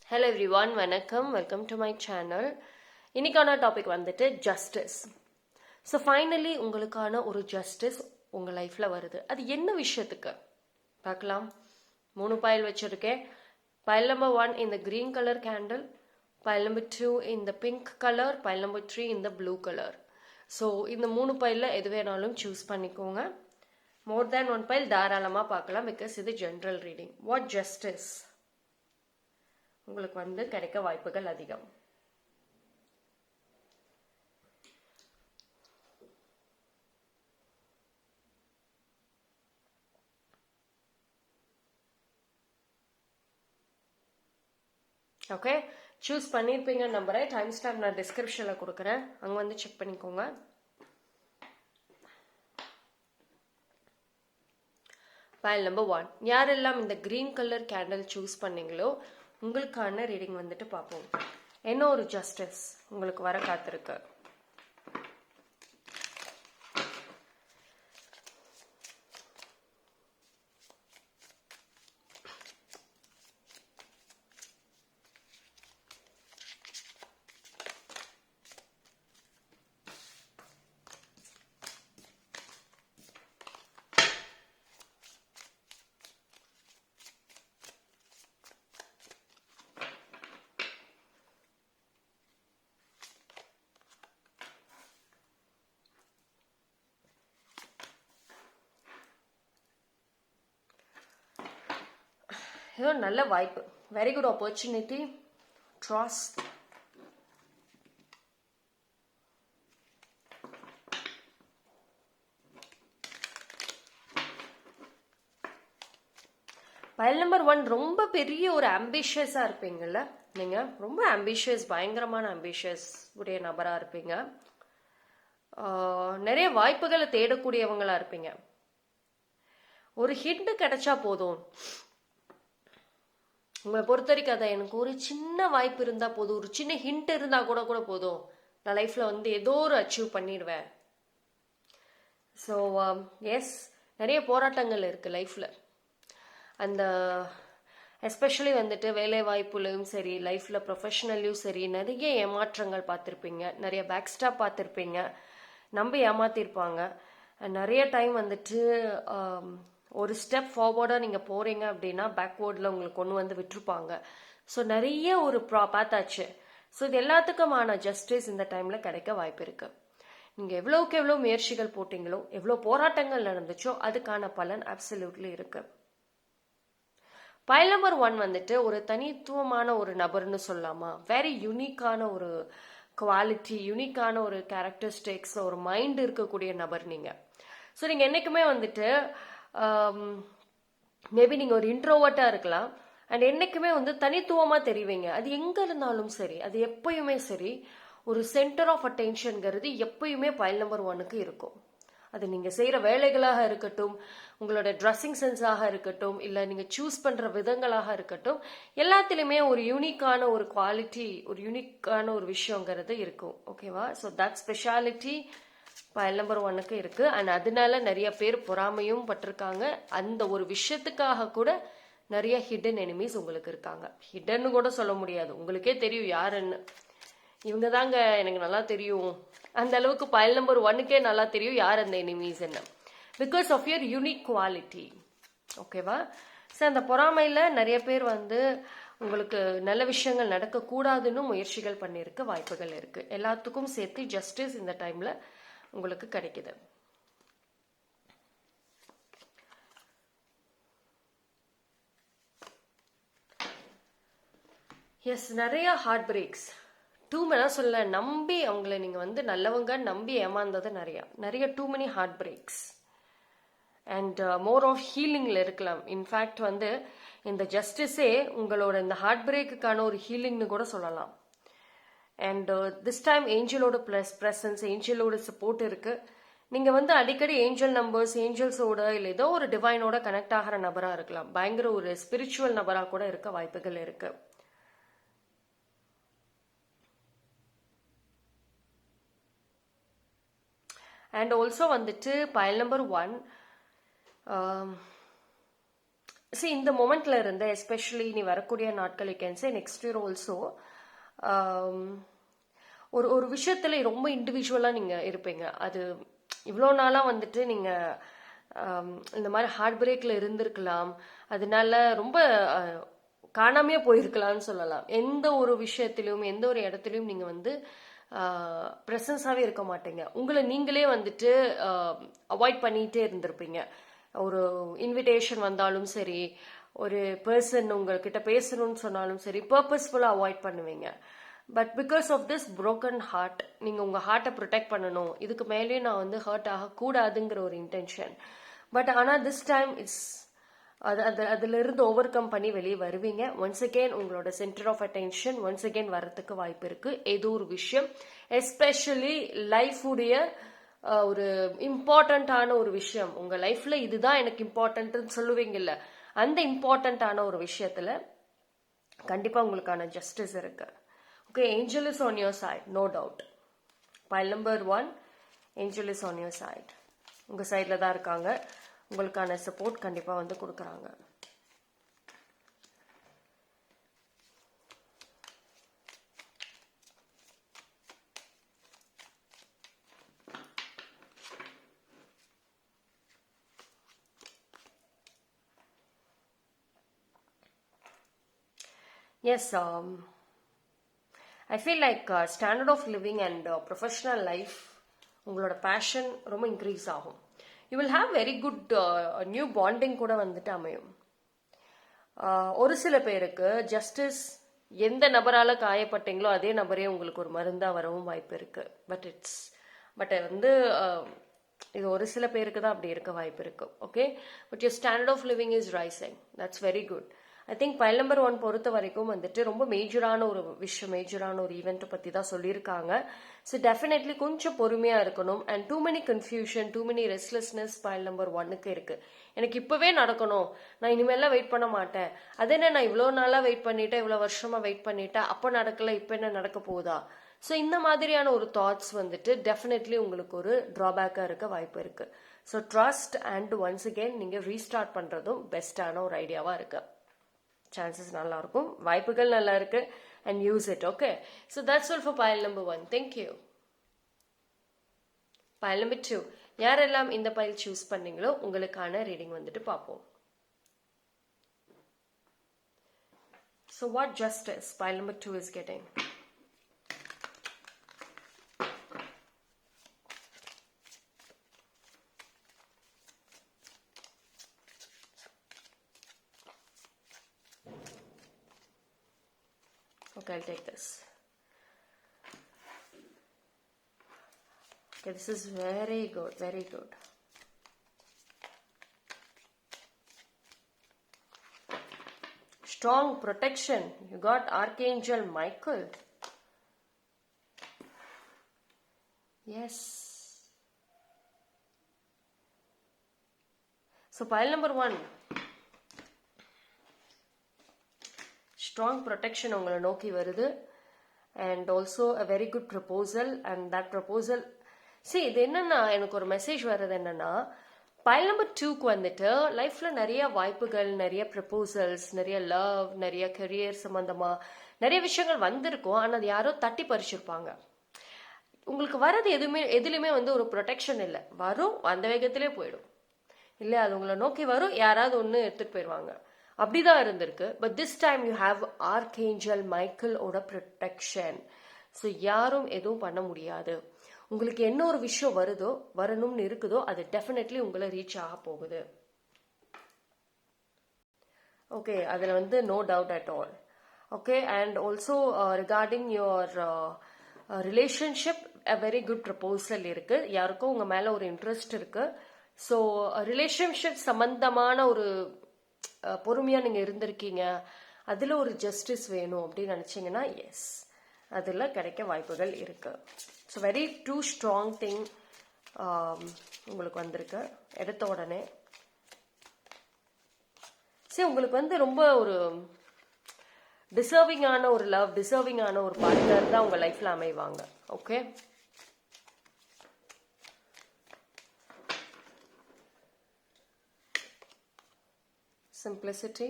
Hello everyone, வணக்கம். Welcome to my channel. இன்னைக்கான topic வந்துட்டு ஜஸ்டிஸ். ஸோ ஃபைனலி உங்களுக்கான ஒரு ஜஸ்டிஸ் உங்கள் லைஃப்பில் வருது. அது என்ன விஷயத்துக்கு பார்க்கலாம். 3 பாயில் வச்சுருக்கேன். பைல் நம்பர் 1 இந்த green colour candle, file number 2 இந்த பிங்க் கலர், பைல் நம்பர் 3 இந்த ப்ளூ கலர். ஸோ இந்த 3 பைலில் எது வேணாலும் சூஸ் பண்ணிக்கோங்க. மோர் தேன் 1 பைல் தாராளமாக பார்க்கலாம். பிகாஸ் இது ஜென்ரல் ரீடிங். வாட் ஜஸ்டிஸ் உங்களுக்கு கிடைக்க வாய்ப்புகள் அதிகம். ஓகே, சூஸ் பண்ணியிருப்பீங்க நம்புறேன். டைம் ஸ்டாம்ப் நான் டிஸ்கிரிப்ஷனில் கொடுக்குறேன், அங்கே செக் பண்ணிக்கோங்க. பைல் நம்பர் 1 யாரெல்லாம் இந்த கிரீன் கலர் கேண்டில் சூஸ் பண்ணீங்களோ உங்களுக்கான ரீடிங் பார்ப்போம். என்ன ஒரு ஜஸ்டிஸ் உங்களுக்கு வர காத்திருக்கு. இது ஒரு நல்ல வாய்ப்பு. Very good opportunity. Trust. File number 1 ரொம்ப பெரிய ஒரு ஆம்பிஷியஸா இருப்பீங்கல்ல. நீங்க ரொம்ப ஆம்பிஷியஸ், பயங்கரமான ஆம்பிஷியஸ் உடைய நபரா இருப்பீங்க. நிறைய வாய்ப்புகளை தேடக்கூடியவங்களா இருப்பீங்க. ஒரு ஹிண்ட் கிடைச்சா போதும். உங்களை பொறுத்த வரைக்கும் அதை எனக்கு ஒரு சின்ன வாய்ப்பு இருந்தா போதும், ஒரு சின்ன ஹிண்ட் இருந்தா கூட போதும், நான் லைஃப்ல ஏதோ ஒரு அச்சீவ் பண்ணிடுவேன். ஸோ எஸ், நிறைய போராட்டங்கள் இருக்கு லைஃப்ல. அந்த எஸ்பெஷலி வேலை வாய்ப்புலையும் சரி, லைஃப்ல ப்ரொஃபஷனல்லையும் சரி, நிறைய ஏமாற்றங்கள் பார்த்துருப்பீங்க, நிறைய பேக் ஸ்டாப் பார்த்துருப்பீங்க, நம்பி ஏமாத்திருப்பாங்க. நிறைய டைம் ஒரு ஸ்டெப் ஃபார்வர்டாக நீங்கள் போகிறீங்க அப்படின்னா பேக்வேர்டில் உங்களுக்கு கொண்டு விட்டுருப்பாங்க. ஸோ நிறைய ஒரு பார்த்தாச்சு. ஸோ இது எல்லாத்துக்குமான ஜஸ்டிஸ் இந்த டைமில் கிடைக்க வாய்ப்பு இருக்கு. நீங்கள் எவ்வளோக்கு எவ்வளோ முயற்சிகள் போட்டீங்களோ, எவ்வளோ போராட்டங்கள் நடந்துச்சோ அதுக்கான பலன் அப்சல்யூட்லி இருக்கு. பைல் நம்பர் 1 ஒரு தனித்துவமான ஒரு நபர்னு சொல்லலாமா. வெரி யூனிக்கான ஒரு குவாலிட்டி, யூனிக்கான ஒரு கேரக்டரிஸ்டிக்ஸ், ஒரு மைண்ட் இருக்கக்கூடிய நபர் நீங்க. ஸோ நீங்கள் என்னைக்குமே மேபி நீங்கள் ஒரு இன்ட்ரோவர்ட்டாக இருக்கலாம். அண்ட் என்னைக்குமே தனித்துவமாக தெரிவிங்க. அது எங்கே இருந்தாலும் சரி, அது எப்பயுமே சரி, ஒரு சென்டர் ஆஃப் அட்டென்ஷன்ங்கிறது எப்பயுமே பைல் நம்பர் 1க்கு இருக்கும். அது நீங்கள் செய்கிற வேலைகளாக இருக்கட்டும், உங்களோட ட்ரெஸ்ஸிங் சென்ஸாக இருக்கட்டும், இல்லை நீங்கள் சூஸ் பண்ணுற விதங்களாக இருக்கட்டும், எல்லாத்துலேயுமே ஒரு யூனிக்கான ஒரு குவாலிட்டி, ஒரு யூனிக்கான ஒரு விஷயங்கிறது இருக்கும். ஓகேவா? So that speciality file number 1க்கு இருக்கு. அண்ட் அதனால நிறைய பேர் பொறாமையும் பட்டிருக்காங்க. அந்த ஒரு விஷயத்துக்காக கூட நிறைய ஹிடன் எனிமீஸ் உங்களுக்கு இருக்காங்க. ஹிடன்னு கூட சொல்ல முடியாது, உங்களுக்கே தெரியும் யாருன்னு. இவங்க தாங்க எனக்கு நல்லா தெரியும், அந்த அளவுக்கு பைல் நம்பர் 1க்கே நல்லா தெரியும் யார் அந்த எனிமீஸ் என்ன. Because of your unique quality. ஓகேவா? ஸோ அந்த பொறாமையில் நிறைய பேர் உங்களுக்கு நல்ல விஷயங்கள் நடக்கக்கூடாதுன்னு முயற்சிகள் பண்ணியிருக்க வாய்ப்புகள் இருக்கு. எல்லாத்துக்கும் சேர்த்து ஜஸ்டிஸ் இந்த டைம்ல உங்களுக்கு கிடைக்குது. எஸ், நிறைய ஹார்ட் பிரேக்ஸ். டூ மெனா சொல்ல, நம்பி அவங்கள நீங்க நல்லவங்க நம்பி ஏமாந்தது நிறைய too many heart breaks. And more of ஹீலிங்ல இருக்கலாம். இன்ஃபேக்ட் இந்த ஜஸ்டிஸே உங்களோட இந்த ஹார்ட் பிரேக்குக்கான ஒரு ஹீலிங்னு கூட சொல்லலாம். அண்ட் திஸ் டைம் ஏஞ்சலோட ப்ரெசன்ஸ், ஏஞ்சலோட சப்போர்ட் இருக்கு. நீங்க அடிக்கடி ஏஞ்சல் நம்பர்ஸ், ஏஞ்சல்ஸோட இல்லை ஏதோ ஒரு டிவைனோட கனெக்ட் ஆகிற நபரா இருக்கலாம். பயங்கர ஒரு ஸ்பிரிச்சுவல் நபரா கூட இருக்க வாய்ப்புகள் இருக்கு. அண்ட் ஆல்சோ பைல் நம்பர் 1 இந்த மொமெண்ட்ல இருந்து எஸ்பெஷலி நீ வரக்கூடிய நாட்கள் you can say next year also ஒரு ஒரு விஷயத்துல ரொம்ப இண்டிவிஜுவலா நீங்க இருப்பீங்க. அது இவ்வளோ நாளா வந்துட்டு நீங்க இந்த மாதிரி ஹார்ட் பிரேக்ல இருந்திருக்கலாம், அதனால ரொம்ப காணாமையே போயிருக்கலாம்னு சொல்லலாம். எந்த ஒரு விஷயத்திலும் எந்த ஒரு இடத்துலையும் நீங்க வந்து ப்ரெசன்ஸாகவே இருக்க மாட்டீங்க. உங்களை நீங்களே வந்துட்டு அவாய்ட் பண்ணிகிட்டே இருந்திருப்பீங்க. ஒரு இன்விடேஷன் வந்தாலும் சரி, ஒரு பர்சன் உங்ககிட்ட பேசணும்னு சொன்னாலும் சரி, பர்பஸ்ஃபுல்லாக அவாய்ட் பண்ணுவீங்க. But because of this broken heart, நீங்கள் உங்கள் ஹார்ட்டை ப்ரொடெக்ட் பண்ணணும், இதுக்கு மேலேயும் நான் வந்து ஹர்ட் ஆகக்கூடாதுங்கிற ஒரு இன்டென்ஷன். பட் ஆனால் திஸ் டைம் இட்ஸ் அதுல இருந்து ஓவர் கம் பண்ணி வெளியே வருவீங்க. ஒன்ஸ் அகெயின் உங்களோட centre of attention once again வரத்துக்கு வாய்ப்பு இருக்கு. ஏதோ ஒரு விஷயம், எஸ்பெஷலி லைஃப் உடைய ஒரு இம்பார்ட்டன்டான ஒரு விஷயம், உங்க லைஃப்ல இதுதான் எனக்கு இம்பார்ட்டன்ட்னு சொல்லுவீங்கல்ல, அந்த இம்பார்ட்டன்டான ஒரு விஷயத்துல கண்டிப்பா உங்களுக்கான ஜஸ்டிஸ் இருக்கு. Okay, angel is on your side, no doubt. Pile number 1, angel is on your side. உங்க சைட்ல தான் இருக்காங்க. உங்களுக்கான சப்போர்ட் கண்டிப்பா வந்து கொடுக்குறாங்க. Yes, I feel like standard of living and professional life, உங்களோட பேஷன் ரொம்ப இன்க்ரீஸ் ஆகும். You will have very good new bonding கூட வந்துட்டு அமையும். ஒரு சில பேருக்கு ஜஸ்டிஸ், எந்த நபரால் காயப்பட்டீங்களோ அதே நபரே உங்களுக்கு ஒரு மருந்தாக வரவும் வாய்ப்பு இருக்கு. பட் வந்து இது ஒரு சில பேருக்கு தான் அப்படி இருக்க வாய்ப்பு இருக்கு. Okay, but your standard of living is rising, that's very good. I think pile number 1 பொறுத்த வரைக்கும் வந்துட்டு ரொம்ப மேஜரான ஒரு விஷயம், மேஜரான ஒரு ஈவெண்ட்டை பற்றி தான் சொல்லியிருக்காங்க. ஸோ டெஃபினெட்லி கொஞ்சம் பொறுமையாக இருக்கணும். And too many confusion, too many restlessness pile number 1க்கு இருக்கு. எனக்கு இப்போவே நடக்கணும், நான் இனிமேலாம் வெயிட் பண்ண மாட்டேன், அது என்ன நான் இவ்வளோ நாளாக வெயிட் பண்ணிட்டேன், இவ்வளோ வருஷமாக வெயிட் பண்ணிட்டேன், அப்போ நடக்கல, இப்போ என்ன நடக்க போகுதா? ஸோ இந்த மாதிரியான ஒரு தாட்ஸ் வந்துட்டு டெஃபினெட்லி உங்களுக்கு ஒரு ட்ராபேக்காக இருக்க வாய்ப்பு இருக்கு. So trust and once again நீங்கள் ரீஸ்டார்ட் பண்ணுறதும் பெஸ்ட்டான ஒரு ஐடியாவாக இருக்கு. சான்சஸ் நல்லா இருக்கும், வாய்ப்புகள் நல்லா இருக்கு, and use it. Okay, so that's all for pile number 1. Thank you. pile number 2, யாரெல்லாம் இந்த பைல் சூஸ் பண்ணீங்களோ உங்களுக்கான ரீடிங் வந்துட்டு பார்ப்போம். So what justice pile number 2 is getting? Okay, I'll take this. Okay, this is very good, very good. Strong protection. You got Archangel Michael. Yes. So pile number 1. Strong protection உங்களை நோக்கி வருது, and also a very good proposal. And that proposal, இது என்னன்னா, எனக்கு ஒரு message வர்றது என்னன்னா, file number 2க்கு வந்துட்டு லைஃப்ல நிறைய வாய்ப்புகள், நிறைய ப்ரப்போசல்ஸ், நிறைய லவ், நிறைய கெரியர் சம்பந்தமா நிறைய விஷயங்கள் வந்திருக்கும். ஆனால் அது யாரோ தட்டி பறிச்சிருப்பாங்க. உங்களுக்கு வர்றது எதுலையுமே வந்து ஒரு ப்ரொடெக்ஷன் இல்லை, வரும் அந்த வேகத்திலே போயிடும், இல்லை அது உங்களை நோக்கி வரும், யாராவது ஒன்று எடுத்துட்டு போயிடுவாங்க, அப்படிதான் இருந்திருக்கு. But this time you have archangel மைக்கேலோட ப்ரொடெக்ஷன். ஸோ யாரும் எதுவும் பண்ண முடியாது. உங்களுக்கு என்ன ஒரு விஷயம் வருதோ, வரணும்னு இருக்குதோ, அது டெஃபினெட்லி உங்களை ரீச் ஆக போகுது. ஓகே, அதில் வந்து no doubt at all. Okay, and also regarding your relationship, a very good proposal இருக்கு. யாருக்கும் உங்க மேல ஒரு இன்ட்ரெஸ்ட் இருக்கு. ஸோ ரிலேஷன்ஷிப் சம்பந்தமான ஒரு பொறுமையா நீங்க இருந்திருக்கீங்க, அதுல ஒரு ஜஸ்டிஸ் வேணும் அப்படின்னு நினைச்சீங்கன்னா எஸ், அதுல கிடைக்க வாய்ப்புகள் இருக்கு. So very too strong thing உங்களுக்கு வந்திருக்கு எடுத்த உடனே. சரி, உங்களுக்கு வந்து ரொம்ப ஒரு டிசர்விங்கான ஒரு லவ், டிசர்விங்கான ஒரு பார்ட்னர் தான் உங்க லைஃப்ல அமைவாங்க. Okay, Simplicity.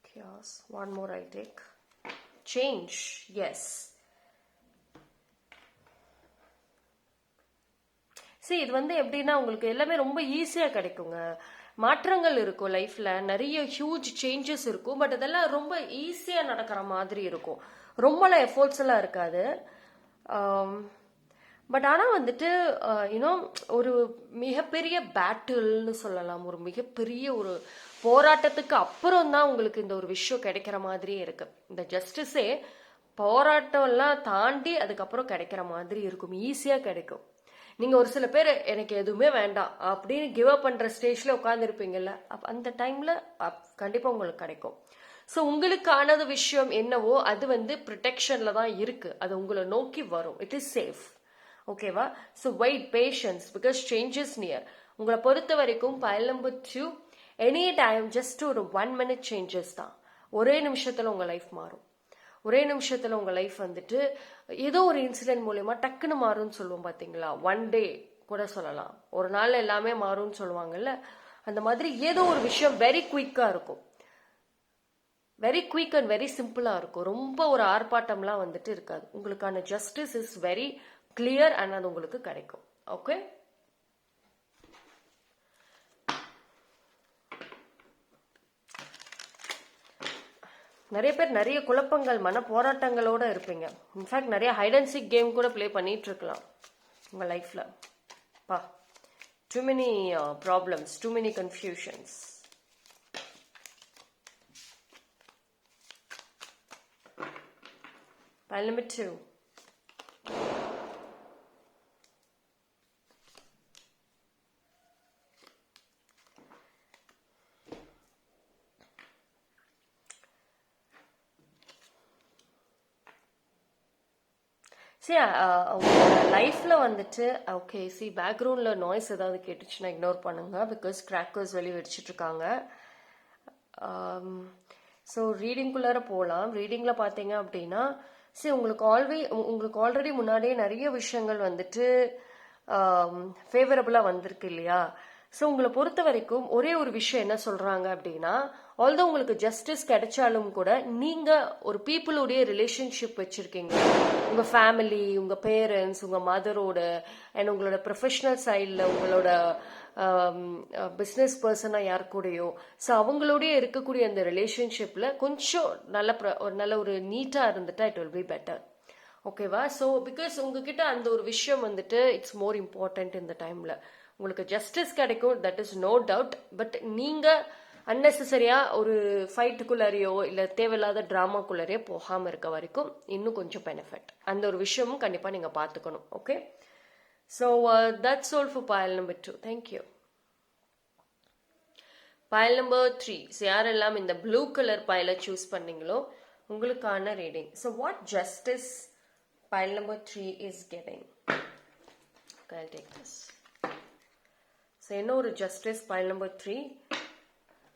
Chaos. One more I'll take. Change. Yes. See, இது வந்து எப்படின்னா உங்களுக்கு எல்லாமே ரொம்ப ஈஸியா கிடைக்குங்க. மாற்றங்கள் இருக்கும் லைஃப்ல, நிறைய ஹியூஜ் சேஞ்சஸ் இருக்கும். பட் அதெல்லாம் ரொம்ப ஈஸியா நடக்கிற மாதிரி இருக்கும். ரொம்பலாம் எஃபோர்ட்ஸ் எல்லாம் இருக்காது. பட் ஆனா வந்துட்டு யூனோ ஒரு மிகப்பெரிய பேட்டில்னு சொல்லலாம், ஒரு மிகப்பெரிய ஒரு போராட்டத்துக்கு அப்புறம் தான் உங்களுக்கு இந்த ஒரு விஷயம் கிடைக்கிற மாதிரியே இருக்கு. இந்த ஜஸ்டிஸே போராட்டம் எல்லாம் தாண்டி அதுக்கப்புறம் கிடைக்கிற மாதிரி இருக்கும், ஈஸியா கிடைக்கும். நீங்க ஒரு சில பேர் எனக்கு எதுவுமே வேண்டாம் அப்படின்னு கிவ் அப் பண்ற ஸ்டேஜ்ல உட்கார்ந்துருப்பீங்கல்ல, அந்த டைம்ல கண்டிப்பா உங்களுக்கு கிடைக்கும். ஸோ உங்களுக்கானது விஷயம் என்னவோ அது வந்து ப்ரொடெக்ஷன்ல தான் இருக்கு, அது உங்களை நோக்கி வரும். It is safe. ஓகேவா? So wait, patience, because changes near. உங்களை பொறுத்த வரைக்கும் file number 2 any time just ஒரு 1 minute சேஞ்சஸ் தான். ஒரே நிமிஷத்துல உங்க லைஃப் மாறும். ஒரே நிமிஷத்துல உங்க லைஃப் வந்துட்டு ஏதோ ஒரு இன்சிடென்ட் மூலமா டக்குன்னு மாறும்னு சொல்லுவோம் பாத்தீங்களா, 1 day கூட சொல்லலாம், ஒரு நாள் எல்லாமே மாறும்னு சொல்லுவாங்கல்ல, அந்த மாதிரி ஏதோ ஒரு விஷயம் வெரி குயிக்கா இருக்கும், வெரி குயிக் அண்ட் வெரி சிம்பிளா இருக்கும். ரொம்ப ஒரு ஆர்ப்பாட்டம்லாம் வந்துட்டு இருக்காது. உங்களுக்கான justice is very clear and அது உங்களுக்கு கிடைக்கும். ஓகே, நிறைய பேர் நிறைய குழப்பங்கள், மன போராட்டங்களோட இருப்பீங்க. இன்ஃபேக்ட் நிறைய ஹைட் அண்ட் சீக் கேம் கூட பிளே பண்ணிட்டு இருக்கலாம் உங்க லைஃப்ல. பா, too many problems, too many confusions. Pile number 2. சரி, லைஃப்ல வந்துட்டு ஓகே, சி பேக்ரவுண்ட்ல நாய்ஸ் ஏதாவது கேட்டுச்சுன்னா இக்னோர் பண்ணுங்க, பிகாஸ் கிராக்கர்ஸ் வெளியே வெடிச்சிட்டு இருக்காங்க. ஸோ ரீடிங்குள்ளார போகலாம். ரீடிங்ல பார்த்தீங்க அப்படின்னா, சரி உங்களுக்கு ஆல்ரெடி முன்னாடியே நிறைய விஷயங்கள் வந்துட்டு ஃபேவரபிளா வந்திருக்கு இல்லையா? ஸோ உங்களை பொறுத்த வரைக்கும் ஒரே ஒரு விஷயம் என்ன சொல்றாங்க அப்படின்னா, ஆல்தோ உங்களுக்கு ஜஸ்டிஸ் கிடைச்சாலும் கூட நீங்க ஒரு பீப்புளுடைய ரிலேஷன்ஷிப் வச்சிருக்கீங்க, உங்க ஃபேமிலி, உங்க பேரண்ட்ஸ், உங்க மதரோட அண்ட் உங்களோட ப்ரொஃபஷனல் சைடில் உங்களோட பிஸ்னஸ் பர்சனா யார் கூடயோ, ஸோ அவங்களோடய இருக்கக்கூடிய அந்த ரிலேஷன்ஷிப்ல கொஞ்சம் நல்ல ஒரு நீட்டா இருந்துட்டா இட் வில் பி பெட்டர். ஓகேவா? ஸோ பிகாஸ் உங்ககிட்ட அந்த ஒரு விஷயம் வந்துட்டு இட்ஸ் மோர் இம்பார்ட்டன்ட் இந்த டைம்ல. உங்களுக்கு ஜஸ்டிஸ் கிடைக்கும், that is no doubt. But நீங்க அன்னெசரியா ஒரு ஃபைட்டுக்குள்ளாரையோ இல்ல தேவையில்லாத டிராமாக்குள்ளாரையோ போகாம இருக்க வரைக்கும் இன்னும் கொஞ்சம் பெனிஃபிட். அந்த ஒரு விஷயமும் கண்டிப்பா நீங்க பாத்துக்கணும். Okay, so that's all for file number 2. Thank you. File number 3, யாரெல்லாம் இந்த ப்ளூ கலர் பைல சூஸ் பண்ணீங்களோ உங்களுக்கான reading. So what justice pile number 3 is getting. Okay, I'll take this. So என்ன ஒரு justice pile number 3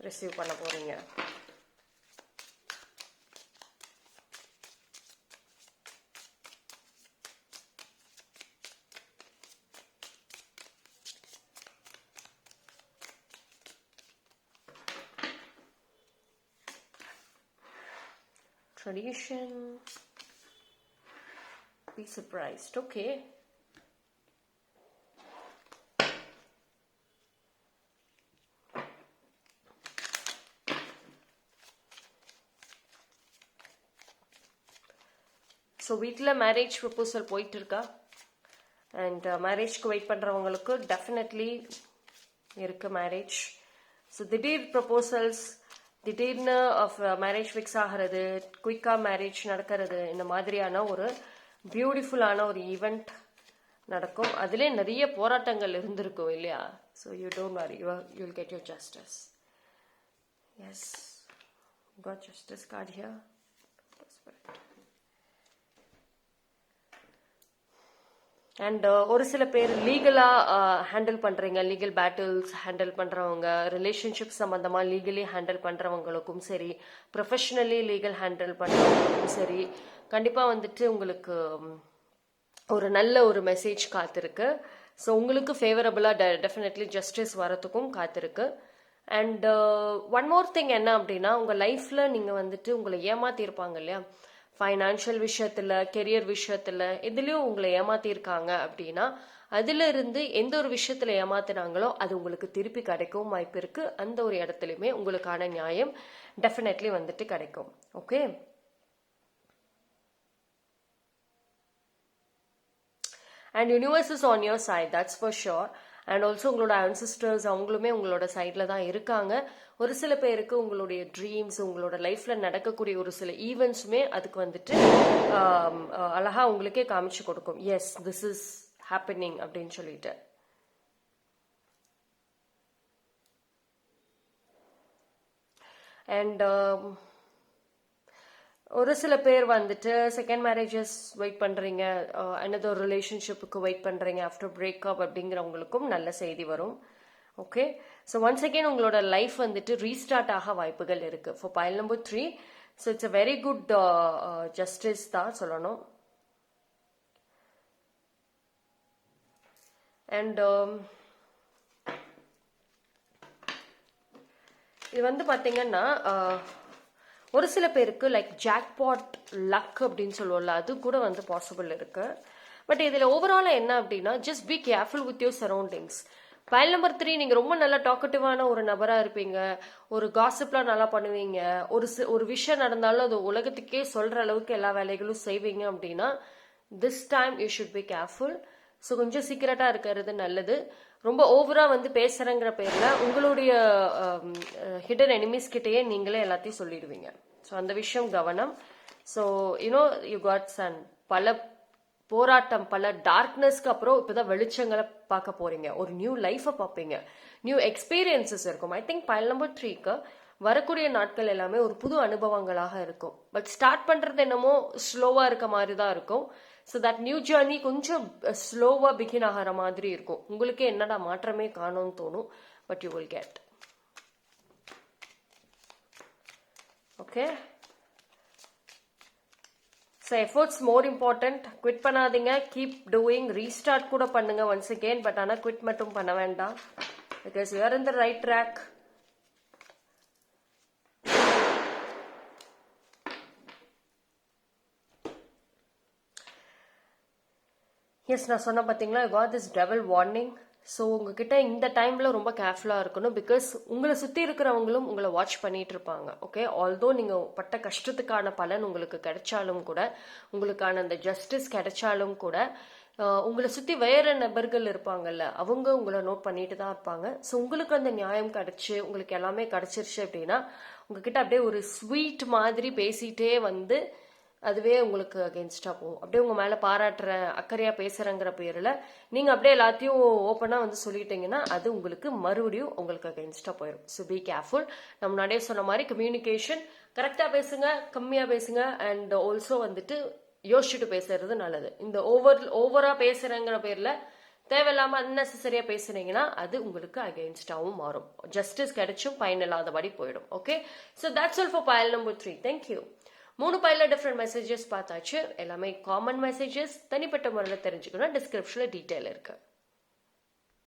receive பண்ண போறீங்க? Tradition. Be surprised. Okay, so வீட்டில் marriage proposal போயிட்டு இருக்கா? அண்ட் மேரேஜ்க்கு வெயிட் பண்ணுறவங்களுக்கு டெஃபினெட்லி இருக்கு மேரேஜ். ஸோ திடீர் ப்ரொபோசல்ஸ், திடீர்னு மேரேஜ் ஃபிக்ஸ் ஆகிறது, குயிக்காக மேரேஜ் நடக்கிறது, இந்த மாதிரியான ஒரு பியூட்டிஃபுல்லான ஒரு ஈவெண்ட் நடக்கும். அதிலே நிறைய போராட்டங்கள் இருந்திருக்கும் இல்லையா? So you don't worry, you'll get your justice. Yes, got justice card here. And ஒரு சில பேர் லீகலா ஹேண்டில் பண்றீங்க, லீகல் பேட்டில்ஸ் ஹேண்டில் பண்றவங்க, ரிலேஷன்ஷிப் சம்பந்தமா லீகலி ஹேண்டில் பண்றவங்களுக்கும் சரி, ப்ரொஃபஷனலி லீகல் ஹேண்டில் பண்றவங்களுக்கும் சரி, கண்டிப்பா வந்துட்டு உங்களுக்கு ஒரு நல்ல ஒரு மெசேஜ் காத்திருக்கு. ஸோ உங்களுக்கு ஃபேவரபுளாக டெஃபினெட்லி ஜஸ்டிஸ் வரத்துக்கும் காத்திருக்கு. அண்ட் ஒன் மோர் திங் என்ன அப்படின்னா, உங்கள் லைஃப்பில் நீங்கள் வந்துட்டு உங்களை ஏமாத்திருப்பாங்க இல்லையா, ஃபைனான்ஷியல் விஷயத்தில், கெரியர் விஷயத்தில், எதுலேயும் உங்களை ஏமாத்திருக்காங்க அப்படின்னா, அதுல இருந்து எந்த ஒரு விஷயத்துல ஏமாத்தினாங்களோ அது உங்களுக்கு திருப்பி கிடைக்கவும் வாய்ப்பு இருக்கு. அந்த ஒரு இடத்துலையுமே உங்களுக்கான நியாயம் டெஃபினெட்லி வந்துட்டு கிடைக்கும். Okay, and universe is on your side, that's for sure. And also உங்களோட ஆன்சிஸ்டர்ஸ் அவங்களுமே உங்களோட சைடில் தான் இருக்காங்க. ஒரு சில பேருக்கு உங்களுடைய ட்ரீம்ஸ், உங்களோட லைஃப்பில் நடக்கக்கூடிய ஒரு சில ஈவெண்ட்ஸுமே அதுக்கு வந்துட்டு அழகா உங்களுக்கே காமிச்சு கொடுக்கும். எஸ், திஸ் இஸ் ஹேப்பனிங் அப்படின்னு சொல்லிட்டு. அண்ட் ஒரு சில பேர் வந்துட்டு செகண்ட் மேரேஜஸ் வெயிட் பண்றீங்க, another ரிலேஷன்ஷிப்புக்கு வெயிட் பண்றீங்க ஆஃப்டர் பிரேக்கப் அப்படிங்கிறவங்களுக்கும் நல்ல செய்தி வரும். ஓகே, ஸோ ஒன்ஸ் அகெயின் உங்களோட லைஃப் வந்துட்டு ரீஸ்டார்ட் ஆக வாய்ப்புகள் இருக்கு for file number 3. So it's a very good justice தான் சொல்லணும். அண்ட் இது வந்து பார்த்தீங்கன்னா ஒரு சில பேருக்கு லைக் ஜாக்பாட் லக் அப்படின்னு சொல்லுவோம்ல, அது கூட வந்து பாசிபிள் இருக்கு. பட் இதில் ஓவராலாக என்ன அப்படின்னா, just be careful with your surroundings. File number 3, நீங்கள் ரொம்ப நல்லா டாக்கட்டிவான ஒரு நபராக இருப்பீங்க, ஒரு காசிப்லாம் நல்லா பண்ணுவீங்க, ஒரு விஷயம் நடந்தாலும் அது உலகத்துக்கே சொல்கிற அளவுக்கு எல்லா வேலைகளும் செய்வீங்க அப்படின்னா, this time you should be careful. So கொஞ்சம் சீக்கிரட்டாக இருக்கிறது நல்லது. ரொம்ப ஓவராக வந்து பேசுகிறேங்கிற பேரில் உங்களுடைய ஹிடன் எனிமீஸ் கிட்டேயே நீங்களே எல்லாத்தையும் சொல்லிடுவீங்க. ஸோ அந்த விஷயம் கவனம். So you know you gods and பல போராட்டம், பல டார்க்னஸ்க்கு அப்புறம் இப்போதான் வெளிச்சங்களை பார்க்க போறீங்க, ஒரு நியூ லைஃபை பார்ப்பீங்க, நியூ எக்ஸ்பீரியன்சஸ் இருக்கும். ஐ திங்க் பைல் நம்பர் 3க்கு வரக்கூடிய நாட்கள் எல்லாமே ஒரு புது அனுபவங்களாக இருக்கும். பட் ஸ்டார்ட் பண்றது என்னமோ ஸ்லோவா இருக்க மாதிரி தான் இருக்கும். ஸோ தட் நியூ ஜேர்னி கொஞ்சம் ஸ்லோவா பிகின் ஆகிற மாதிரி இருக்கும். உங்களுக்கே என்னடா மாற்றமே காணும்னு தோணும், but you will get. Okay, so efforts more important. Quit பண்ணாதீங்க, கீப் டூயிங், ரீஸ்டார்ட் கூட பண்ணுங்க ஒன்ஸ் அகெயின். பட் ஆனால் குவிட் மட்டும் பண்ண வேண்டாம், because you are in the right track. Yes, நான் சொன்ன பார்த்தீங்களா, you got this devil warning. So உங்ககிட்ட இந்த டைம்ல ரொம்ப கேர்ஃபுல்லாக இருக்கணும், பிகாஸ் உங்களை சுற்றி இருக்கிறவங்களும் உங்களை வாட்ச் பண்ணிட்டு இருப்பாங்க. ஓகே, ஆல்தோ நீங்கள் பட்ட கஷ்டத்துக்கான பலன் உங்களுக்கு கிடைச்சாலும் கூட, உங்களுக்கான அந்த ஜஸ்டிஸ் கிடைச்சாலும் கூட, உங்களை சுற்றி வேற நபர்கள் இருப்பாங்கல்ல, அவங்க உங்களை நோட் பண்ணிட்டு தான் இருப்பாங்க. ஸோ உங்களுக்கு அந்த நியாயம் கிடைச்சு, உங்களுக்கு எல்லாமே கிடைச்சிருச்சு அப்படின்னா, உங்ககிட்ட அப்படியே ஒரு ஸ்வீட் மாதிரி பேசிட்டே வந்து அதுவே உங்களுக்கு அகெயின்ஸ்டா போகும். அப்படியே உங்க மேல பாராட்டுறேன், அக்கறையா பேசுறேங்கிற பேர்ல நீங்க அப்படியே எல்லாத்தையும் ஓப்பனா வந்து சொல்லிட்டீங்கன்னா அது உங்களுக்கு மறுபடியும் உங்களுக்கு அகெயின்ஸ்டா போயிடும். So be careful. நம்ம முன்னாடியே சொன்ன மாதிரி கம்யூனிகேஷன் கரெக்டா பேசுங்க, கம்மியா பேசுங்க. அண்ட் ஆல்சோ வந்துட்டு யோசிச்சுட்டு பேசுறது நல்லது. இந்த ஓவரா பேசுறேங்கிற பேர்ல தேவையில்லாம அன்னெசரியா பேசுனீங்கன்னா அது உங்களுக்கு அகெயின்ஸ்டாவும் மாறும். ஜஸ்டிஸ் கிடைச்சும் பயன் இல்லாதபடி போயிடும். Okay, so that's all for file number 3. Thank you. 3 பைல டிஃப்ரெண்ட் மெசேஜஸ் பார்த்தாச்சு. எல்லாமே காமன் மெசேஜஸ். தனிப்பட்ட முறையில் தெரிஞ்சுக்கணும், டிஸ்கிரிப்ஷன்ல டீட்டெயில் இருக்கு.